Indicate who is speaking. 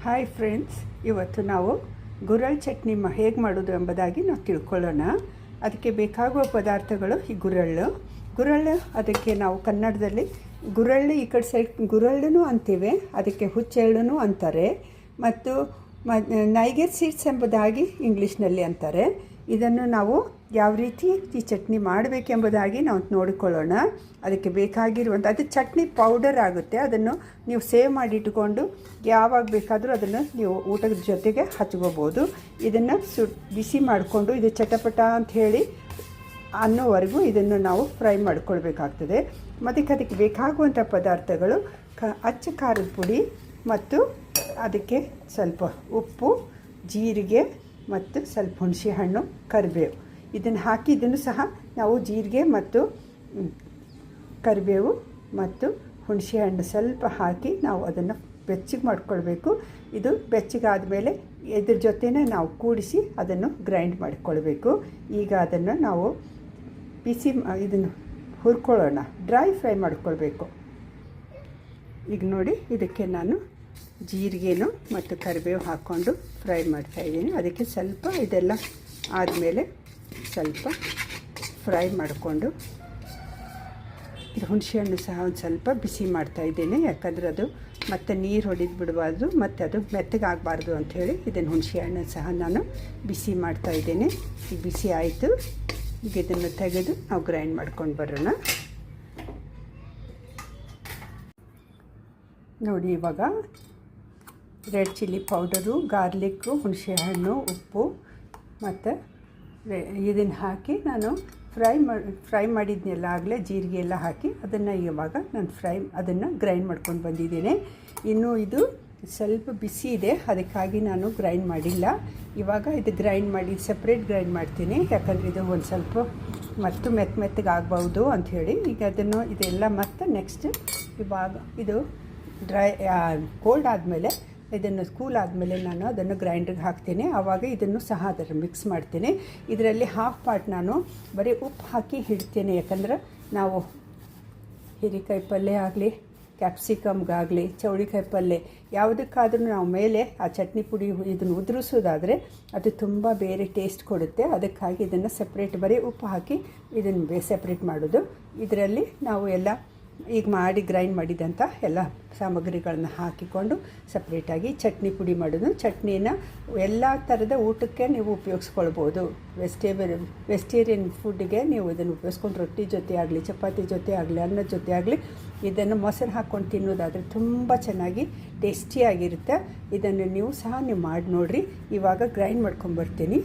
Speaker 1: Hi friends, ಇವತ್ತು ನಾವು ಗುರಳ್ ಚಟ್ನಿ ಹೇಗೆ ಮಾಡೋದು ಎಂಬುದಾಗಿ ನಾವು ತಿಳ್ಕೊಳ್ಳೋಣ. ಅದಕ್ಕೆ ಬೇಕಾಗುವ ಪದಾರ್ಥಗಳು ಈ ಗುರಳ್ಳು ಅದಕ್ಕೆ ನಾವು ಕನ್ನಡದಲ್ಲಿ ಗುರಳ್ಳು, ಈ ಕಡೆ ಸೈಡ್ ಗುರಳ್ಳೂ ಅಂತೀವಿ, ಅದಕ್ಕೆ ಹುಚ್ಚೆಳ್ಳು ಅಂತಾರೆ, ಮತ್ತು ನೈಗರ್ ಸೀಡ್ಸ್ ಎಂಬುದಾಗಿ ಇಂಗ್ಲೀಷ್ನಲ್ಲಿ ಅಂತಾರೆ. ಇದನ್ನು ನಾವು ಯಾವ ರೀತಿ ಈ ಚಟ್ನಿ ಮಾಡಬೇಕೆಂಬುದಾಗಿ ನಾವು ನೋಡಿಕೊಳ್ಳೋಣ. ಅದಕ್ಕೆ ಬೇಕಾಗಿರುವಂಥ ಅದು ಚಟ್ನಿ ಪೌಡರ್ ಆಗುತ್ತೆ. ಅದನ್ನು ನೀವು ಸೇವ್ ಮಾಡಿಟ್ಟುಕೊಂಡು ಯಾವಾಗ ಬೇಕಾದರೂ ಅದನ್ನು ನೀವು ಊಟದ ಜೊತೆಗೆ ಹಚ್ಕೋಬೋದು. ಇದನ್ನು ಬಿಸಿ ಮಾಡಿಕೊಂಡು ಇದು ಚಟಪಟ ಅಂತ ಹೇಳಿ ಅನ್ನೋವರೆಗೂ ಇದನ್ನು ನಾವು ಫ್ರೈ ಮಾಡ್ಕೊಳ್ಬೇಕಾಗ್ತದೆ. ಮತ್ತು ಅದಕ್ಕೆ ಬೇಕಾಗುವಂಥ ಪದಾರ್ಥಗಳು ಅಚ್ಚ ಖಾರದ ಪುಡಿ ಮತ್ತು ಅದಕ್ಕೆ ಸ್ವಲ್ಪ ಉಪ್ಪು, ಜೀರಿಗೆ ಮತ್ತು ಸ್ವಲ್ಪ ಹುಣಸೆ ಹಣ್ಣು, ಕರಿಬೇವು ಇದನ್ನು ಹಾಕಿ ಇದನ್ನು ಸಹ ನಾವು ಜೀರಿಗೆ ಮತ್ತು ಕರಿಬೇವು ಮತ್ತು ಹುಣಸೆ ಹಣ್ಣು ಸ್ವಲ್ಪ ಹಾಕಿ ನಾವು ಅದನ್ನು ಬೆಚ್ಚಗೆ ಮಾಡ್ಕೊಳ್ಬೇಕು. ಇದು ಬೆಚ್ಚಗಾದ ಮೇಲೆ ಇದ್ರ ಜೊತೆನೇ ನಾವು ಕೂಡಿಸಿ ಅದನ್ನು ಗ್ರೈಂಡ್ ಮಾಡಿಕೊಳ್ಬೇಕು. ಈಗ ಅದನ್ನು ನಾವು ಇದನ್ನು ಹುರ್ಕೊಳ್ಳೋಣ, ಡ್ರೈ ಫ್ರೈ ಮಾಡ್ಕೊಳ್ಬೇಕು. ಈಗ ನೋಡಿ, ಇದಕ್ಕೆ ನಾನು ಜೀರಿಗೆನೂ ಮತ್ತು ಕರಿಬೇವು ಹಾಕ್ಕೊಂಡು ಫ್ರೈ ಮಾಡ್ತಾಯಿದ್ದೀನಿ. ಅದಕ್ಕೆ ಸ್ವಲ್ಪ ಇದೆಲ್ಲ ಆದಮೇಲೆ ಸ್ವಲ್ಪ ಫ್ರೈ ಮಾಡಿಕೊಂಡು ಇದು ಹುಣಸೆಹಣ್ಣು ಸಹ ಒಂದು ಸ್ವಲ್ಪ ಬಿಸಿ ಮಾಡ್ತಾಯಿದ್ದೀನಿ. ಯಾಕಂದರೆ ಅದು ಮತ್ತೆ ನೀರು ಹೊಡೆದು ಬಿಡಬಾರ್ದು ಮತ್ತು ಅದು ಮೆತ್ತಗಾಗಬಾರ್ದು ಅಂಥೇಳಿ ಇದನ್ನು ಹುಣಸೆಹಣ್ಣು ಸಹ ನಾನು ಬಿಸಿ ಮಾಡ್ತಾಯಿದ್ದೀನಿ. ಈಗ ಬಿಸಿ ಆಯಿತು. ಈಗ ಇದನ್ನು ತೆಗೆದು ನಾವು ಗ್ರೈಂಡ್ ಮಾಡ್ಕೊಂಡು ಬರೋಣ. ನೋಡಿ, ಇವಾಗ ರೆಡ್ ಚಿಲ್ಲಿ ಪೌಡರು, ಗಾರ್ಲಿಕ್ಕು, ಹುಣಸೆಹಣ್ಣು, ಉಪ್ಪು ಮತ್ತು ಇದನ್ನು ಹಾಕಿ ನಾನು ಫ್ರೈ ಮಾಡಿದ್ನೆಲ್ಲ ಆಗಲೇ ಜೀರಿಗೆ ಎಲ್ಲ ಹಾಕಿ ಅದನ್ನು ಇವಾಗ ನಾನು ಅದನ್ನು ಗ್ರೈಂಡ್ ಮಾಡ್ಕೊಂಡು ಬಂದಿದ್ದೇನೆ. ಇನ್ನು ಇದು ಸ್ವಲ್ಪ ಬಿಸಿ ಇದೆ, ಅದಕ್ಕಾಗಿ ನಾನು ಗ್ರೈಂಡ್ ಮಾಡಿಲ್ಲ. ಇವಾಗ ಇದು ಗ್ರೈಂಡ್ ಮಾಡಿ ಸಪ್ರೇಟ್ ಗ್ರೈಂಡ್ ಮಾಡ್ತೀನಿ, ಯಾಕಂದರೆ ಇದು ಒಂದು ಸ್ವಲ್ಪ ಮತ್ತು ಮೆತ್ತಗೆ ಆಗ್ಬೋದು ಅಂಥೇಳಿ. ಈಗ ಇದೆಲ್ಲ ಮತ್ತು ನೆಕ್ಸ್ಟ್ ಇವಾಗ ಇದು ಕೋಲ್ಡ್ ಆದಮೇಲೆ ಇದನ್ನು ಕೂಲ್ ಆದಮೇಲೆ ನಾನು ಅದನ್ನು ಗ್ರೈಂಡ್ರಿಗೆ ಹಾಕ್ತೀನಿ. ಆವಾಗ ಇದನ್ನು ಸಹ ಅದನ್ನು ಮಿಕ್ಸ್ ಮಾಡ್ತೀನಿ. ಇದರಲ್ಲಿ ಹಾಫ್ ಪಾರ್ಟ್ ನಾನು ಬರೀ ಉಪ್ಪು ಹಾಕಿ ಇಡ್ತೇನೆ, ಯಾಕಂದ್ರೆ ನಾವು ಹೀರೆಕಾಯಿ ಪಲ್ಯ ಆಗಲಿ, ಕ್ಯಾಪ್ಸಿಕಮ್ಗಾಗಲಿ, ಚೌಳಿಕಾಯಿ ಪಲ್ಯ ಯಾವುದಕ್ಕಾದ್ರೂ ನಾವು ಮೇಲೆ ಆ ಚಟ್ನಿ ಪುಡಿ ಇದನ್ನು ಉದುರಿಸೋದಾದರೆ ಅದು ತುಂಬ ಬೇರೆ ಟೇಸ್ಟ್ ಕೊಡುತ್ತೆ. ಅದಕ್ಕಾಗಿ ಇದನ್ನು ಸಪ್ರೇಟ್ ಬರೀ ಉಪ್ಪು ಹಾಕಿ ಇದನ್ನು ಸಪ್ರೇಟ್ ಮಾಡೋದು. ಇದರಲ್ಲಿ ನಾವು ಎಲ್ಲ ಈಗ ಗ್ರೈಂಡ್ ಮಾಡಿದಂಥ ಎಲ್ಲ ಸಾಮಗ್ರಿಗಳನ್ನ ಹಾಕಿಕೊಂಡು ಸಪ್ರೇಟಾಗಿ ಚಟ್ನಿ ಪುಡಿ ಮಾಡೋದು. ಚಟ್ನಿನ ಎಲ್ಲ ಥರದ ಊಟಕ್ಕೆ ನೀವು ಉಪಯೋಗಿಸ್ಕೊಳ್ಬೋದು. ವೆಜಿಟೇರಿಯನ್ ಫುಡ್ಗೆ ನೀವು ಇದನ್ನು ಉಪಯೋಗಿಸ್ಕೊಂಡು ರೊಟ್ಟಿ ಜೊತೆ ಆಗಲಿ, ಚಪಾತಿ ಜೊತೆ ಆಗಲಿ, ಅನ್ನದ ಜೊತೆ ಆಗಲಿ ಇದನ್ನು ಮೊಸರು ಹಾಕ್ಕೊಂಡು ತಿನ್ನೋದಾದರೆ ತುಂಬ ಚೆನ್ನಾಗಿ ಟೇಸ್ಟಿಯಾಗಿರುತ್ತೆ. ಇದನ್ನು ನೀವು ಸಹ ಮಾಡಿ ನೋಡಿರಿ. ಇವಾಗ ಗ್ರೈಂಡ್ ಮಾಡ್ಕೊಂಬರ್ತೀನಿ.